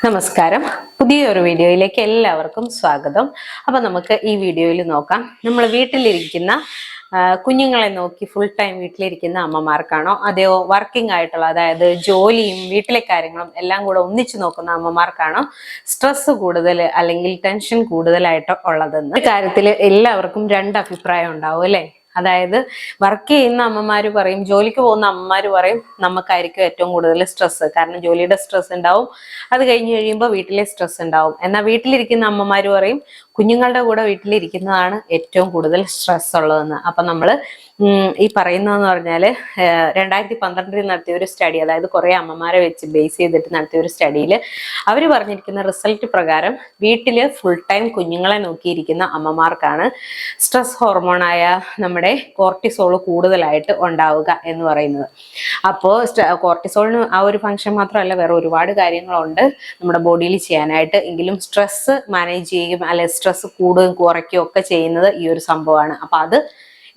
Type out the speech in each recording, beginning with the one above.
നമസ്കാരം. പുതിയൊരു വീഡിയോയിലേക്ക് എല്ലാവർക്കും സ്വാഗതം. അപ്പൊ നമുക്ക് ഈ വീഡിയോയിൽ നോക്കാം, നമ്മൾ വീട്ടിലിരിക്കുന്ന കുഞ്ഞുങ്ങളെ നോക്കി ഫുൾ ടൈം വീട്ടിലിരിക്കുന്ന അമ്മമാർക്കാണോ, അതെയോ വർക്കിംഗ് ആയിട്ടുള്ള, അതായത് ജോലിയും വീട്ടിലെ കാര്യങ്ങളും എല്ലാം കൂടെ ഒന്നിച്ചു നോക്കുന്ന അമ്മമാർക്കാണോ സ്ട്രെസ് കൂടുതൽ അല്ലെങ്കിൽ ടെൻഷൻ കൂടുതലായിട്ട് ഉള്ളതെന്ന് കാര്യത്തിൽ എല്ലാവർക്കും രണ്ട് അഭിപ്രായം ഉണ്ടാവും അല്ലെ. അതായത് വർക്ക് ചെയ്യുന്ന അമ്മമാര് പറയും, ജോലിക്ക് പോകുന്ന അമ്മമാര് പറയും നമുക്കായിരിക്കും ഏറ്റവും കൂടുതൽ സ്ട്രെസ്, കാരണം ജോലിയുടെ സ്ട്രെസ് ഉണ്ടാവും, അത് കഴിഞ്ഞ് കഴിയുമ്പോൾ വീട്ടിലെ സ്ട്രെസ് ഉണ്ടാവും. എന്നാൽ വീട്ടിലിരിക്കുന്ന അമ്മമാര് പറയും കുഞ്ഞുങ്ങളുടെ കൂടെ വീട്ടിലിരിക്കുന്നതാണ് ഏറ്റവും കൂടുതൽ സ്ട്രെസ് ഉള്ളതെന്ന്. അപ്പൊ നമ്മള് ഈ പറയുന്നതെന്ന് പറഞ്ഞാല് 2012 നടത്തിയ ഒരു സ്റ്റഡി, അതായത് കുറെ അമ്മമാരെ വെച്ച് ബേസ് ചെയ്തിട്ട് നടത്തിയ ഒരു സ്റ്റഡിയിൽ അവർ പറഞ്ഞിരിക്കുന്ന റിസൾട്ട് പ്രകാരം വീട്ടില് ഫുൾ ടൈം കുഞ്ഞുങ്ങളെ നോക്കിയിരിക്കുന്ന അമ്മമാർക്കാണ് സ്ട്രെസ് ഹോർമോണായ നമ്മുടെ കോർട്ടിസോൾ കൂടുതലായിട്ട് ഉണ്ടാവുക എന്ന് പറയുന്നത്. അപ്പോൾ കോർട്ടിസോളിന് ആ ഒരു ഫംഗ്ഷൻ മാത്രമല്ല, വേറെ ഒരുപാട് കാര്യങ്ങളുണ്ട് നമ്മുടെ ബോഡിയിൽ ചെയ്യാനായിട്ട്. എങ്കിലും സ്ട്രെസ് മാനേജ് ചെയ്യുകയും അല്ലെ സ്ട്രെസ് കൂടുകയും കുറയ്ക്കുകയും ഒക്കെ ചെയ്യുന്നത് ഈ ഒരു സംഭവമാണ്. അപ്പൊ അത്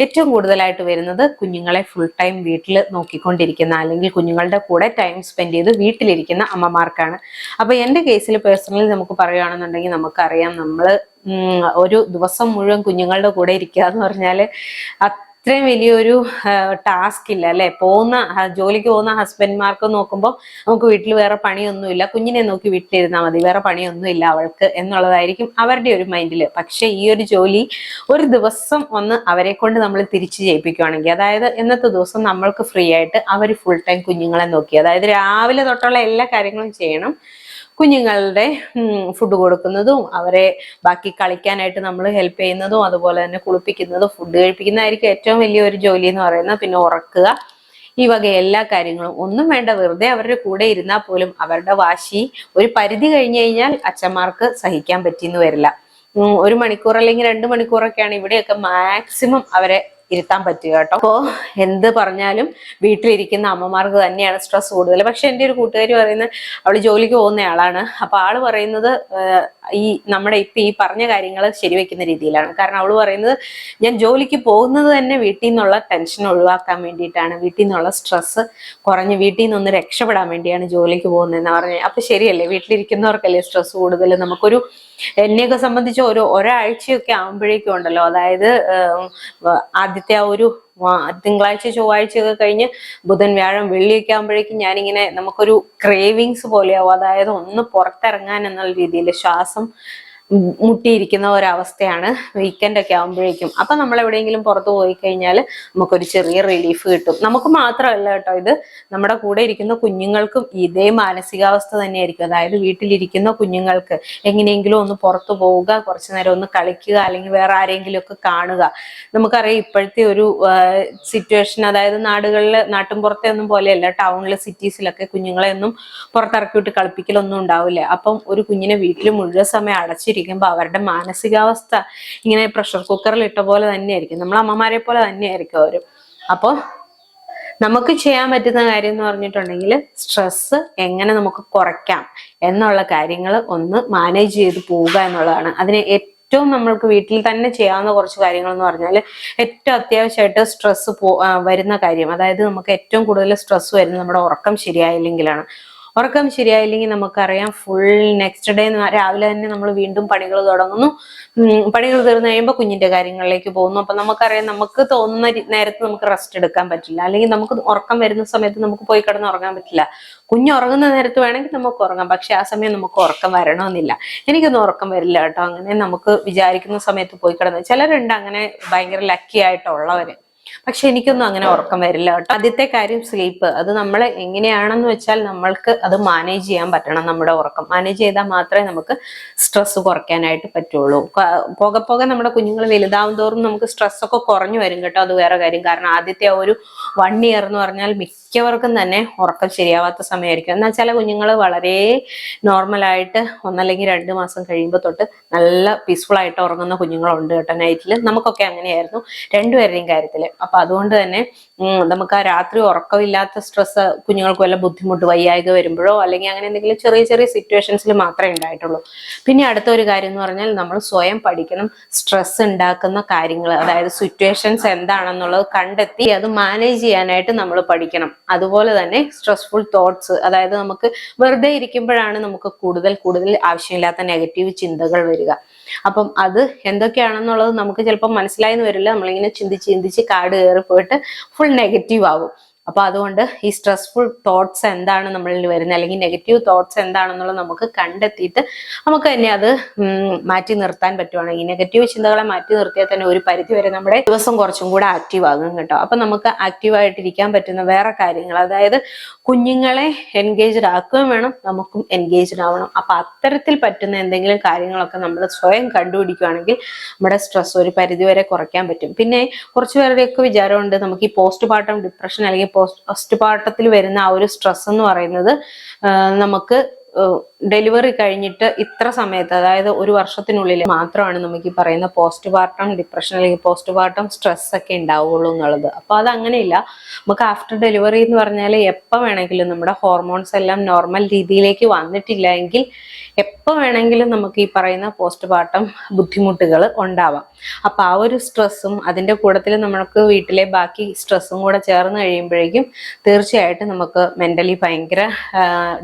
ഏറ്റവും കൂടുതലായിട്ട് വരുന്നത് കുഞ്ഞുങ്ങളെ ഫുൾ ടൈം വീട്ടിൽ നോക്കിക്കൊണ്ടിരിക്കുന്ന അല്ലെങ്കിൽ കുഞ്ഞുങ്ങളുടെ കൂടെ ടൈം സ്പെൻഡ് ചെയ്ത് വീട്ടിലിരിക്കുന്ന അമ്മമാർക്കാണ്. അപ്പൊ എൻ്റെ കേസിൽ പേഴ്സണലി നമുക്ക് പറയുകയാണെന്നുണ്ടെങ്കിൽ നമുക്കറിയാം, നമ്മള് ഒരു ദിവസം മുഴുവൻ കുഞ്ഞുങ്ങളുടെ കൂടെ ഇരിക്കുക എന്ന് പറഞ്ഞാല് അത്രയും വലിയൊരു ടാസ്ക് ഇല്ല അല്ലെ. ജോലിക്ക് പോകുന്ന ഹസ്ബൻഡ്മാർക്ക് നോക്കുമ്പോൾ നമുക്ക് വീട്ടിൽ വേറെ പണിയൊന്നുമില്ല, കുഞ്ഞിനെ നോക്കി വീട്ടിലിരുന്നാൽ മതി, വേറെ പണിയൊന്നുമില്ല അവൾക്ക് എന്നുള്ളതായിരിക്കും അവരുടെ ഒരു മൈൻഡില്. പക്ഷെ ഈ ഒരു ജോലി ഒരു ദിവസം ഒന്ന് അവരെ കൊണ്ട് നമ്മൾ തിരിച്ചു ചെയ്യിപ്പിക്കുകയാണെങ്കിൽ, അതായത് ഇന്നത്തെ ദിവസം നമ്മൾക്ക് ഫ്രീ ആയിട്ട് അവർ ഫുൾ ടൈം കുഞ്ഞുങ്ങളെ നോക്കി, അതായത് രാവിലെ തൊട്ടുള്ള എല്ലാ കാര്യങ്ങളും ചെയ്യണം, കുഞ്ഞുങ്ങളുടെ ഫുഡ് കൊടുക്കുന്നതും അവരെ ബാക്കി കളിക്കാനായിട്ട് നമ്മൾ ഹെൽപ്പ് ചെയ്യുന്നതും അതുപോലെ തന്നെ കുളിപ്പിക്കുന്നതും ഫുഡ് കഴിപ്പിക്കുന്നതായിരിക്കും ഏറ്റവും വലിയൊരു ജോലി എന്ന് പറയുന്നത്. പിന്നെ ഉറക്കുക, ഈ വക എല്ലാ കാര്യങ്ങളും ഒന്നും വേണ്ട, വെറുതെ അവരുടെ കൂടെ ഇരുന്നാൽ പോലും അവരുടെ വാശി ഒരു പരിധി കഴിഞ്ഞു കഴിഞ്ഞാൽ അച്ഛന്മാർക്ക് സഹിക്കാൻ പറ്റിയെന്ന് വരില്ല. 1 മണിക്കൂർ അല്ലെങ്കിൽ 2 മണിക്കൂറൊക്കെയാണ് ഇവിടെയൊക്കെ മാക്സിമം അവരെ ഇരുത്താൻ പറ്റുക കേട്ടോ. അപ്പോ എന്ത് പറഞ്ഞാലും വീട്ടിലിരിക്കുന്ന അമ്മമാർക്ക് തന്നെയാണ് സ്ട്രെസ് കൂടുതൽ. പക്ഷെ എൻ്റെ ഒരു കൂട്ടുകാരി പറയുന്നത്, അവള് ജോലിക്ക് പോകുന്ന ആളാണ്. അപ്പൊ ആള് പറയുന്നത് ഈ നമ്മുടെ ഇപ്പൊ ഈ പറഞ്ഞ കാര്യങ്ങൾ ശരിവെക്കുന്ന രീതിയിലാണ്. കാരണം അവള് പറയുന്നത്, ഞാൻ ജോലിക്ക് പോകുന്നത് തന്നെ വീട്ടിൽ നിന്നുള്ള ടെൻഷൻ ഒഴിവാക്കാൻ വേണ്ടിയിട്ടാണ്, വീട്ടിൽ നിന്നുള്ള സ്ട്രെസ് കുറഞ്ഞ് വീട്ടിൽ നിന്നൊന്ന് രക്ഷപ്പെടാൻ വേണ്ടിയാണ് ജോലിക്ക് പോകുന്നതെന്ന് പറഞ്ഞത്. അപ്പൊ ശരിയല്ലേ, വീട്ടിലിരിക്കുന്നവർക്കല്ലേ സ്ട്രെസ് കൂടുതൽ. നമുക്കൊരു എന്നെയൊക്കെ സംബന്ധിച്ച് ഒരാഴ്ചയൊക്കെ ആകുമ്പോഴേക്കും ഉണ്ടല്ലോ, അതായത് ആദ്യത്തെ ആ ഒരു തിങ്കളാഴ്ച ചൊവ്വാഴ്ചയൊക്കെ കഴിഞ്ഞ് ബുധൻ വ്യാഴം വെള്ളിയൊക്കെ ആകുമ്പോഴേക്കും ഞാനിങ്ങനെ നമുക്കൊരു ക്രേവിങ്സ് പോലെയാവും, അതായത് ഒന്ന് പുറത്തിറങ്ങാൻ എന്നുള്ള രീതിയിൽ ശ്വാസം മുട്ടിയിരിക്കുന്ന ഒരവസ്ഥയാണ് വീക്കെൻഡ് ഒക്കെ ആകുമ്പോഴേക്കും. അപ്പൊ നമ്മൾ എവിടെയെങ്കിലും പുറത്തു പോയി കഴിഞ്ഞാൽ നമുക്കൊരു ചെറിയ റിലീഫ് കിട്ടും. നമുക്ക് മാത്രമല്ല കേട്ടോ, ഇത് നമ്മുടെ കൂടെ ഇരിക്കുന്ന കുഞ്ഞുങ്ങൾക്കും ഇതേ മാനസികാവസ്ഥ തന്നെയായിരിക്കും. അതായത് വീട്ടിലിരിക്കുന്ന കുഞ്ഞുങ്ങൾക്ക് എങ്ങനെയെങ്കിലും ഒന്ന് പുറത്തു പോവുക, കുറച്ചു നേരം ഒന്ന് കളിക്കുക, അല്ലെങ്കിൽ വേറെ ആരെങ്കിലും ഒക്കെ കാണുക. നമുക്കറിയാം ഇപ്പോഴത്തെ ഒരു സിറ്റുവേഷൻ, അതായത് നാട്ടിൻപുറത്തെ ഒന്നും പോലെയല്ല, ടൗണിലെ സിറ്റീസിലൊക്കെ കുഞ്ഞുങ്ങളെ ഒന്നും പുറത്തിറക്കിവിട്ട് കളിപ്പിക്കലൊന്നും ഉണ്ടാവില്ല. അപ്പം ഒരു കുഞ്ഞിനെ വീട്ടിൽ മുഴുവൻ സമയം അടച്ചിരിക്കുമ്പോൾ അവരുടെ മാനസികാവസ്ഥ ഇങ്ങനെ പ്രഷർ കുക്കറിൽ ഇട്ട പോലെ തന്നെയായിരിക്കും, നമ്മളെ അമ്മമാരെ പോലെ തന്നെയായിരിക്കും അവരും. അപ്പൊ നമുക്ക് ചെയ്യാൻ പറ്റുന്ന കാര്യം എന്ന് പറഞ്ഞിട്ടുണ്ടെങ്കിൽ സ്ട്രെസ് എങ്ങനെ നമുക്ക് കുറയ്ക്കാം എന്നുള്ള കാര്യങ്ങൾ ഒന്ന് മാനേജ് ചെയ്ത് പോവുക എന്നുള്ളതാണ്. അതിന് ഏറ്റവും നമ്മൾക്ക് വീട്ടിൽ തന്നെ ചെയ്യാവുന്ന കുറച്ച് കാര്യങ്ങൾ എന്ന് പറഞ്ഞാൽ, ഏറ്റവും അത്യാവശ്യമായിട്ട് സ്ട്രെസ് വരുന്ന കാര്യം, അതായത് നമുക്ക് ഏറ്റവും കൂടുതൽ സ്ട്രെസ് വരുന്നത് നമ്മുടെ ഉറക്കം ശരിയായില്ലെങ്കിലാണ്. ഉറക്കം ശരിയായില്ലെങ്കിൽ നമുക്കറിയാം ഫുൾ നെക്സ്റ്റ് ഡേ രാവിലെ തന്നെ നമ്മൾ വീണ്ടും പണികൾ തുടങ്ങുന്നു. പണികൾ തീർന്നു കഴിയുമ്പോൾ കുഞ്ഞിന്റെ കാര്യങ്ങളിലേക്ക് പോകുന്നു. അപ്പൊ നമുക്കറിയാം നമുക്ക് തോന്നുന്ന നേരത്ത് നമുക്ക് റെസ്റ്റ് എടുക്കാൻ പറ്റില്ല, അല്ലെങ്കിൽ നമുക്ക് ഉറക്കം വരുന്ന സമയത്ത് നമുക്ക് പോയി കിടന്ന് ഉറങ്ങാൻ പറ്റില്ല. കുഞ്ഞ് ഉറങ്ങുന്ന നേരത്ത് വേണമെങ്കിൽ നമുക്ക് ഉറങ്ങാം, പക്ഷെ ആ സമയം നമുക്ക് ഉറക്കം വരണമെന്നില്ല. എനിക്കൊന്നും ഉറക്കം വരില്ല കേട്ടോ. അങ്ങനെ നമുക്ക് വിചാരിക്കുന്ന സമയത്ത് പോയി കിടന്ന്, ചിലരുണ്ട് അങ്ങനെ ഭയങ്കര ലക്കി ആയിട്ടുള്ളവര്, പക്ഷെ എനിക്കൊന്നും അങ്ങനെ ഉറക്കം വരില്ല കേട്ടോ. ആദ്യത്തെ കാര്യം സ്ലീപ്പ്. അത് നമ്മൾ എങ്ങനെയാണെന്ന് വെച്ചാൽ നമ്മൾക്ക് അത് മാനേജ് ചെയ്യാൻ പറ്റണം. നമ്മുടെ ഉറക്കം മാനേജ് ചെയ്താൽ മാത്രമേ നമുക്ക് സ്ട്രെസ് കുറയ്ക്കാനായിട്ട് പറ്റുള്ളൂ. പോകെ പോകെ നമ്മുടെ കുഞ്ഞുങ്ങൾ വലുതാവും തോറും നമുക്ക് സ്ട്രെസ് ഒക്കെ കുറഞ്ഞു വരും കേട്ടോ, അത് വേറെ കാര്യം. കാരണം ആദ്യത്തെ ആ ഒരു 1 ഇയർ എന്ന് പറഞ്ഞാൽ മിക്കവർക്കും തന്നെ ഉറക്കം ശരിയാവാത്ത സമയമായിരിക്കും. എന്നാൽ ചില കുഞ്ഞുങ്ങൾ വളരെ നോർമലായിട്ട് 1 അല്ലെങ്കിൽ 2 മാസം കഴിയുമ്പോൾ തൊട്ട് നല്ല പീസ്ഫുൾ ആയിട്ട് ഉറങ്ങുന്ന കുഞ്ഞുങ്ങളുണ്ട് കേട്ടോ നൈറ്റിൽ. നമുക്കൊക്കെ അങ്ങനെയായിരുന്നു രണ്ടുപേരുടെയും കാര്യത്തില്. അപ്പൊ അതുകൊണ്ട് തന്നെ നമുക്ക് ആ രാത്രി ഉറക്കമില്ലാത്ത സ്ട്രെസ്, കുഞ്ഞുങ്ങൾക്ക് വല്ല ബുദ്ധിമുട്ട് വയ്യായ്ക വരുമ്പോഴോ അല്ലെങ്കിൽ അങ്ങനെ എന്തെങ്കിലും ചെറിയ ചെറിയ സിറ്റുവേഷൻസിൽ മാത്രമേ ഉണ്ടായിട്ടുള്ളൂ. പിന്നെ അടുത്ത ഒരു കാര്യം എന്ന് പറഞ്ഞാൽ നമ്മൾ സ്വയം പഠിക്കണം സ്ട്രെസ് ഉണ്ടാക്കുന്ന കാര്യങ്ങൾ, അതായത് സിറ്റുവേഷൻസ് എന്താണെന്നുള്ളത് കണ്ടെത്തി അത് മാനേജ് ചെയ്യാനായിട്ട് നമ്മൾ പഠിക്കണം. അതുപോലെ തന്നെ സ്ട്രെസ്ഫുൾ തോട്ട്സ്, അതായത് നമുക്ക് വെറുതെ ഇരിക്കുമ്പോഴാണ് നമുക്ക് കൂടുതൽ ആവശ്യമില്ലാത്ത നെഗറ്റീവ് ചിന്തകൾ വരിക. അപ്പം അത് എന്തൊക്കെയാണെന്നുള്ളത് നമുക്ക് ചിലപ്പോൾ മനസ്സിലായെന്ന് വരില്ല. നമ്മളിങ്ങനെ ചിന്തിച്ച് കാട് കയറി പോയിട്ട് ഫുൾ നെഗറ്റീവ് ആകും. അപ്പൊ അതുകൊണ്ട് ഈ സ്ട്രെസ്ഫുൾ തോട്ട്സ് എന്താണ് നമ്മളിൽ വരുന്നത്, അല്ലെങ്കിൽ നെഗറ്റീവ് തോട്ട്സ് എന്താണെന്നുള്ളത് നമുക്ക് കണ്ടെത്തിയിട്ട് നമുക്ക് തന്നെ അത് മാറ്റി നിർത്താൻ പറ്റുവാണെങ്കിൽ, നെഗറ്റീവ് ചിന്തകളെ മാറ്റി നിർത്തിയാൽ തന്നെ ഒരു പരിധി വരെ നമ്മുടെ ദിവസം കുറച്ചും കൂടെ ആക്റ്റീവ് ആകും കേട്ടോ. അപ്പൊ നമുക്ക് ആക്റ്റീവ് ആയിട്ടിരിക്കാൻ പറ്റുന്ന വേറെ കാര്യങ്ങൾ, അതായത് കുഞ്ഞുങ്ങളെ എൻഗേജ്ഡ് ആക്കുകയും വേണം, നമുക്കും എൻഗേജ്ഡ് ആവണം. അപ്പൊ അത്തരത്തിൽ പറ്റുന്ന എന്തെങ്കിലും കാര്യങ്ങളൊക്കെ നമ്മൾ സ്വയം കണ്ടുപിടിക്കുകയാണെങ്കിൽ നമ്മുടെ സ്ട്രെസ് ഒരു പരിധി വരെ കുറയ്ക്കാൻ പറ്റും. പിന്നെ കുറച്ചു പേരുടെയൊക്കെ വിചാരമുണ്ട് നമുക്ക് ഈ പോസ്റ്റ് പാർട്ടം ഡിപ്രഷൻ അല്ലെങ്കിൽ പോസ്റ്റ് പാർട്ടത്തിൽ വരുന്ന ആ ഒരു സ്ട്രെസ് എന്ന് പറയുന്നത് നമുക്ക് ഡെലിവറി കഴിഞ്ഞിട്ട് ഇത്ര സമയത്ത്, അതായത് ഒരു വർഷത്തിനുള്ളിൽ മാത്രമാണ് നമുക്ക് ഈ പറയുന്ന പോസ്റ്റ് പാർട്ടം ഡിപ്രഷൻ അല്ലെങ്കിൽ പോസ്റ്റ് പാർട്ടം സ്ട്രെസ് ഒക്കെ ഉണ്ടാവുള്ളൂ എന്നുള്ളത്. അപ്പൊ അത് അങ്ങനെയില്ല. നമുക്ക് ആഫ്റ്റർ ഡെലിവറി എന്ന് പറഞ്ഞാൽ എപ്പോൾ വേണമെങ്കിലും നമ്മുടെ ഹോർമോൺസ് എല്ലാം നോർമൽ രീതിയിലേക്ക് വന്നിട്ടില്ല എങ്കിൽ എപ്പോൾ വേണമെങ്കിലും നമുക്ക് ഈ പറയുന്ന പോസ്റ്റ് പാർട്ടം ബുദ്ധിമുട്ടുകൾ ഉണ്ടാവാം. അപ്പൊ ആ ഒരു സ്ട്രെസ്സും അതിന്റെ കൂട്ടത്തിൽ നമുക്ക് വീട്ടിലെ ബാക്കി സ്ട്രെസ്സും കൂടെ ചേർന്ന് കഴിയുമ്പോഴേക്കും തീർച്ചയായിട്ടും നമുക്ക് മെന്റലി ഭയങ്കര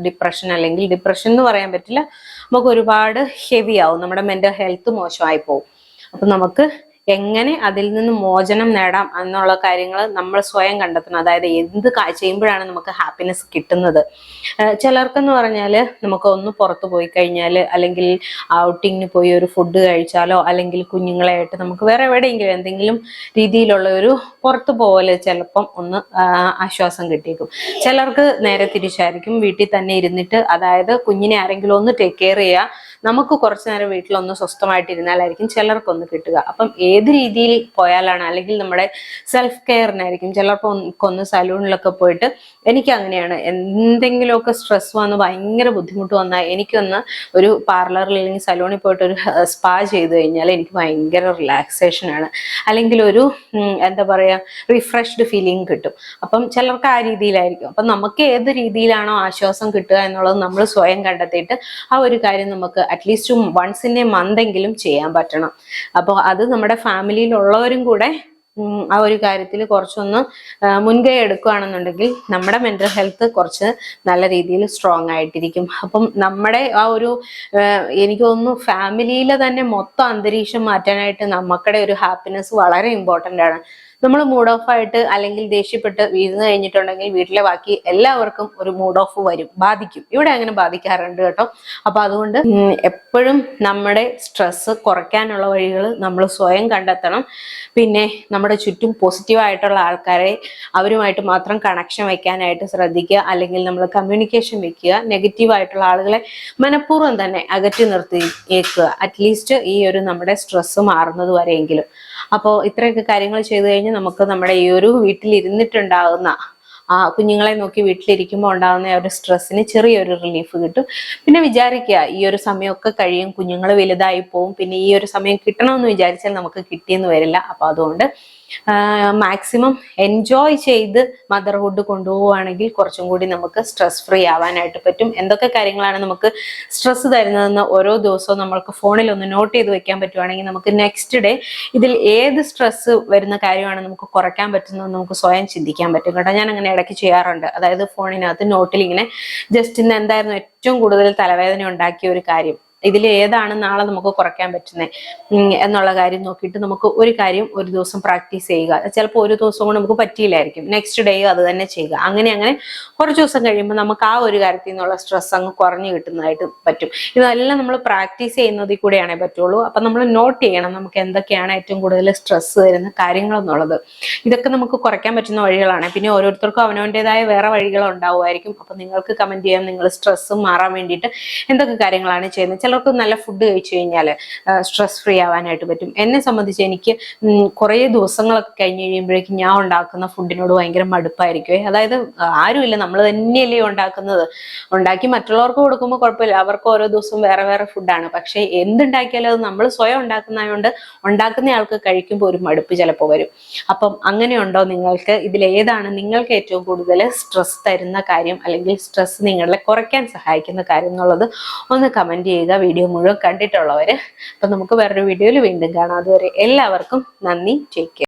ഡിപ്രഷൻ, അല്ലെങ്കിൽ ഡിപ്രഷൻ എന്ന് പറയാൻ പറ്റില്ല, നമുക്ക് ഒരുപാട് ഹെവി ആവും, നമ്മുടെ മെന്റൽ ഹെൽത്ത് മോശമായി പോകും. അപ്പൊ നമുക്ക് എങ്ങനെ അതിൽ നിന്ന് മോചനം നേടാം എന്നുള്ള കാര്യങ്ങൾ നമ്മൾ സ്വയം കണ്ടെത്തണം. അതായത് എന്ത് ചെയ്യുമ്പോഴാണ് നമുക്ക് ഹാപ്പിനെസ് കിട്ടുന്നത്. ചിലർക്കെന്ന് പറഞ്ഞാൽ നമുക്ക് ഒന്ന് പുറത്തു പോയി കഴിഞ്ഞാൽ, അല്ലെങ്കിൽ ഔട്ടിങ്ങിന് പോയി ഒരു ഫുഡ് കഴിച്ചാലോ, അല്ലെങ്കിൽ കുഞ്ഞുങ്ങളായിട്ട് നമുക്ക് വേറെ എവിടെയെങ്കിലും എന്തെങ്കിലും രീതിയിലുള്ള ഒരു പുറത്തു പോകല് ചിലപ്പം ഒന്ന് ആശ്വാസം കിട്ടിയേക്കും. ചിലർക്ക് നേരെ തിരിച്ചായിരിക്കും, വീട്ടിൽ തന്നെ ഇരുന്നിട്ട്, അതായത് കുഞ്ഞിനെ ആരെങ്കിലും ഒന്ന് ടേക്ക് കെയർ ചെയ്യുക, നമുക്ക് കുറച്ചു നേരം വീട്ടിലൊന്ന് സ്വസ്ഥമായിട്ടിരുന്നാലായിരിക്കും ചിലർക്കൊന്ന് കിട്ടുക. അപ്പം ഏത് രീതിയിൽ പോയാലാണ്, അല്ലെങ്കിൽ നമ്മുടെ സെൽഫ് കെയറിനായിരിക്കും ചിലപ്പോൾ ഒന്ന് സലൂണിലൊക്കെ പോയിട്ട്, എനിക്ക് അങ്ങനെയാണ്, എന്തെങ്കിലുമൊക്കെ സ്ട്രെസ് വന്ന് ഭയങ്കര ബുദ്ധിമുട്ട് വന്നാൽ എനിക്കൊന്ന് ഒരു പാർലറിൽ അല്ലെങ്കിൽ സലൂണിൽ പോയിട്ട് ഒരു സ്പാ ചെയ്ത് കഴിഞ്ഞാൽ എനിക്ക് ഭയങ്കര റിലാക്സേഷൻ ആണ്, അല്ലെങ്കിൽ ഒരു എന്താ പറയാ റിഫ്രഷ്ഡ് ഫീലിംഗ് കിട്ടും. അപ്പം ചിലർക്ക് ആ രീതിയിലായിരിക്കും. അപ്പം നമുക്ക് ഏത് രീതിയിലാണോ ആശ്വാസം കിട്ടുക എന്നുള്ളത് നമ്മൾ സ്വയം കണ്ടെത്തിയിട്ട് ആ ഒരു കാര്യം നമുക്ക് at least once in a month എങ്കിലും ചെയ്യാൻ പറ്റണം. അപ്പോൾ അത് നമ്മുടെ ഫാമിലിയിലുള്ളവരും കൂടെ ആ ഒരു കാര്യത്തിൽ കുറച്ചൊന്ന് മുൻകൈ എടുക്കുകയാണെന്നുണ്ടെങ്കിൽ നമ്മുടെ മെന്റൽ ഹെൽത്ത് കുറച്ച് നല്ല രീതിയിൽ സ്ട്രോങ് ആയിട്ടിരിക്കും. അപ്പം നമ്മുടെ ആ ഒരു എനിക്ക് തോന്നുന്നു ഫാമിലിയിലെ തന്നെ മൊത്തം അന്തരീക്ഷം മാറ്റാനായിട്ട് നമുക്കുടെ ഒരു ഹാപ്പിനെസ് വളരെ ഇമ്പോർട്ടൻ്റ് ആണ്. നമ്മൾ മൂഡ് ഓഫ് ആയിട്ട് അല്ലെങ്കിൽ ദേഷ്യപ്പെട്ട് വീഴുന്നു കഴിഞ്ഞിട്ടുണ്ടെങ്കിൽ വീട്ടിലെ ബാക്കി എല്ലാവർക്കും ഒരു മൂഡ് ഓഫ് വരും, ബാധിക്കും. ഇവിടെ അങ്ങനെ ബാധിക്കാറുണ്ട് കേട്ടോ. അപ്പൊ അതുകൊണ്ട് എപ്പോഴും നമ്മുടെ സ്ട്രെസ് കുറയ്ക്കാനുള്ള വഴികൾ നമ്മൾ സ്വയം കണ്ടെത്തണം. പിന്നെ നമ്മുടെ ചുറ്റും പോസിറ്റീവ് ആയിട്ടുള്ള ആൾക്കാരെ, അവരുമായിട്ട് മാത്രം കണക്ഷൻ വെക്കാനായിട്ട് ശ്രദ്ധിക്കുക, അല്ലെങ്കിൽ നമ്മൾ കമ്മ്യൂണിക്കേഷൻ വെക്കുക. നെഗറ്റീവ് ആയിട്ടുള്ള ആളുകളെ മനഃപൂർവ്വം തന്നെ അകറ്റി നിർത്തിയേക്കുക, അറ്റ്ലീസ്റ്റ് ഈ ഒരു നമ്മുടെ സ്ട്രെസ് മാറുന്നത് വരെയെങ്കിലും. അപ്പോൾ ഇത്രയൊക്കെ കാര്യങ്ങൾ ചെയ്തു കഴിഞ്ഞാൽ നമുക്ക് നമ്മുടെ ഈ ഒരു വീട്ടിലിരുന്നിട്ടുണ്ടാകുന്ന കുഞ്ഞുങ്ങളെ നോക്കി വീട്ടിലിരിക്കുമ്പോൾ ഉണ്ടാകുന്ന ഒരു സ്ട്രെസ്സിന് ചെറിയൊരു റിലീഫ് കിട്ടും. പിന്നെ വിചാരിക്കുക ഈ ഒരു സമയമൊക്കെ കഴിയും, കുഞ്ഞുങ്ങൾ വലുതായി പോവും, പിന്നെ ഈ ഒരു സമയം കിട്ടണമെന്ന് വിചാരിച്ചാൽ നമുക്ക് കിട്ടിയെന്ന് വരില്ല. അപ്പൊ അതുകൊണ്ട് മാക്സിമം എൻജോയ് ചെയ്ത് മദർഹുഡ് കൊണ്ടുപോവുകയാണെങ്കിൽ കുറച്ചും കൂടി നമുക്ക് സ്ട്രെസ് ഫ്രീ ആവാനായിട്ട് പറ്റും. എന്തൊക്കെ കാര്യങ്ങളാണ് നമുക്ക് സ്ട്രെസ് തരുന്നതെന്ന് ഓരോ ദിവസവും നമ്മൾക്ക് ഫോണിൽ ഒന്ന് നോട്ട് ചെയ്ത് വെക്കാൻ പറ്റുവാണെങ്കിൽ നമുക്ക് നെക്സ്റ്റ് ഡേ ഇതിൽ ഏത് സ്ട്രെസ് വരുന്ന കാര്യമാണ് നമുക്ക് കുറയ്ക്കാൻ പറ്റുന്നത് നമുക്ക് സ്വയം ചിന്തിക്കാൻ പറ്റും കേട്ടോ. ഞാൻ അങ്ങനെ ഇടയ്ക്ക് ചെയ്യാറുണ്ട്. അതായത് ഫോണിനകത്ത് നോട്ടിൽ ഇങ്ങനെ ജസ്റ്റ് ഇന്ന് എന്തായിരുന്നു ഏറ്റവും കൂടുതൽ തലവേദന ഉണ്ടാക്കിയ ഒരു കാര്യം, ഇതിൽ ഏതാണ് നാളെ നമുക്ക് കുറയ്ക്കാൻ പറ്റുന്നത് എന്നുള്ള കാര്യം നോക്കിയിട്ട് നമുക്ക് ഒരു കാര്യം ഒരു ദിവസം പ്രാക്ടീസ് ചെയ്യുക. ചിലപ്പോൾ ഒരു ദിവസം കൊണ്ട് നമുക്ക് പറ്റിയില്ലായിരിക്കും, നെക്സ്റ്റ് ഡേ അത് തന്നെ ചെയ്യുക. അങ്ങനെ കുറച്ച് ദിവസം കഴിയുമ്പോൾ നമുക്ക് ആ ഒരു കാര്യത്തിൽ നിന്നുള്ള സ്ട്രെസ് അങ്ങ് കുറഞ്ഞു കിട്ടുന്നതായിട്ട് പറ്റും. ഇതെല്ലാം നമ്മൾ പ്രാക്ടീസ് ചെയ്യുന്നതിൽ കൂടെയാണേ പറ്റുള്ളൂ. അപ്പം നമ്മൾ നോട്ട് ചെയ്യണം നമുക്ക് എന്തൊക്കെയാണ് ഏറ്റവും കൂടുതൽ സ്ട്രെസ് വരുന്ന കാര്യങ്ങൾ എന്നുള്ളത്. ഇതൊക്കെ നമുക്ക് കുറയ്ക്കാൻ പറ്റുന്ന വഴികളാണ്. പിന്നെ ഓരോരുത്തർക്കും അവനവൻ്റെതായ വേറെ വഴികൾ ഉണ്ടാവുമായിരിക്കും. അപ്പം നിങ്ങൾക്ക് കമന്റ് ചെയ്യാം, നിങ്ങൾ സ്ട്രെസ് മാറാൻ വേണ്ടിയിട്ട് എന്തൊക്കെ കാര്യങ്ങളാണ് ചെയ്യുന്നത്. ചിലർക്ക് നല്ല ഫുഡ് കഴിച്ചു കഴിഞ്ഞാൽ സ്ട്രെസ് ഫ്രീ ആവാനായിട്ട് പറ്റും. എന്നെ സംബന്ധിച്ച് എനിക്ക് കുറേ ദിവസങ്ങളൊക്കെ കഴിഞ്ഞ് കഴിയുമ്പോഴേക്കും ഞാൻ ഉണ്ടാക്കുന്ന ഫുഡിനോട് ഭയങ്കര മടുപ്പായിരിക്കും. അതായത് ആരുമില്ല, നമ്മൾ തന്നെയല്ലേ ഉണ്ടാക്കുന്നത്. ഉണ്ടാക്കി മറ്റുള്ളവർക്ക് കൊടുക്കുമ്പോൾ കുഴപ്പമില്ല, അവർക്ക് ഓരോ ദിവസവും വേറെ വേറെ ഫുഡാണ്. പക്ഷെ എന്തുണ്ടാക്കിയാലും അത് നമ്മൾ സ്വയം ഉണ്ടാക്കുന്നതുകൊണ്ട് ഉണ്ടാക്കുന്ന ആൾക്ക് കഴിക്കുമ്പോൾ ഒരു മടുപ്പ് ചിലപ്പോൾ വരും. അപ്പം അങ്ങനെയുണ്ടോ നിങ്ങൾക്ക്? ഇതിലേതാണ് നിങ്ങൾക്ക് ഏറ്റവും കൂടുതൽ സ്ട്രെസ് തരുന്ന കാര്യം, അല്ലെങ്കിൽ സ്ട്രെസ് നിങ്ങളെ കുറയ്ക്കാൻ സഹായിക്കുന്ന കാര്യം എന്നുള്ളത് ഒന്ന് കമന്റ് ചെയ്യുക, വീഡിയോ മുഴുവൻ കണ്ടിട്ടുള്ളവര്. അപ്പൊ നമുക്ക് വേറൊരു വീഡിയോയിൽ വീണ്ടും കാണാം. അതുവരെ എല്ലാവർക്കും നന്ദി. Take care.